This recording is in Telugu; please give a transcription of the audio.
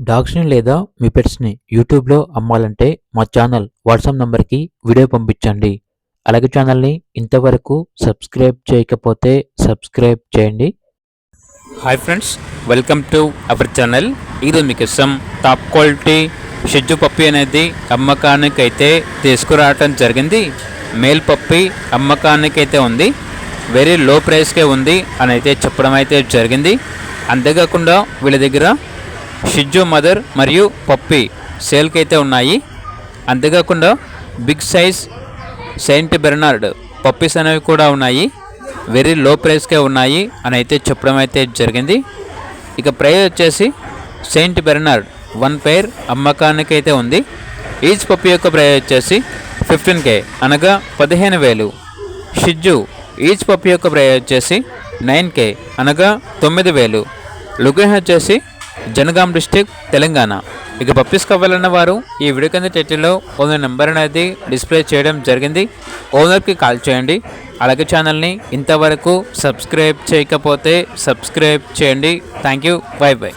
డాగ్స్‌ని లేదా మీ పెట్స్‌ని యూట్యూబ్‌లో అమ్మాలంటే మా ఛానల్ వాట్సాప్ నంబర్‌కి వీడియో పంపించండి. అలాగే ఛానల్‌ని ఇంతవరకు సబ్స్క్రైబ్ చేయకపోతే సబ్స్క్రైబ్ చేయండి. Hi friends, welcome to our channel. ఈరోజు మీకోసం టాప్ క్వాలిటీ షిట్జు పప్పి అనేది అమ్మకానికి అయితే తీసుకురావటం జరిగింది. మేల్ పప్పి అమ్మకానికి అయితే ఉంది. వెరీ లో ప్రైస్కే ఉంది అని అయితే చెప్పడం అయితే జరిగింది. అంతేకాకుండా వీళ్ళ దగ్గర షిట్జు మదర్ మరియు పప్పి సేల్కి అయితే ఉన్నాయి. అంతేకాకుండా big size Saint Bernard puppies అనేవి కూడా ఉన్నాయి. వెరీ లో ప్రైస్కే ఉన్నాయి అని అయితే చెప్పడం అయితే జరిగింది. ఇక ప్రైస్ వచ్చేసి సెయింట్ బెర్నార్డ్ 1 పేర్ అమ్మకానికి అయితే ఉంది. ఈచ్ పప్పి యొక్క ప్రైస్ వచ్చేసి 15K అనగా 15,000. షిట్జు ఈచ్ పప్పి యొక్క ప్రైస్ వచ్చేసి 9K అనగా 9,000. లొకేషన్ వచ్చేసి జనగాం డిస్టిక్, తెలంగాణ. ఇక పప్పీస్ కావాలన్న వారు ఈ వీడియో కింద టైటిల్లో ఓనర్ నెంబర్ అనేది డిస్ప్లే చేయడం జరిగింది. ఓనర్కి కాల్ చేయండి. అలాగే ఛానల్ని ఇంతవరకు సబ్స్క్రైబ్ చేయకపోతే సబ్స్క్రైబ్ చేయండి. Thank you. By by.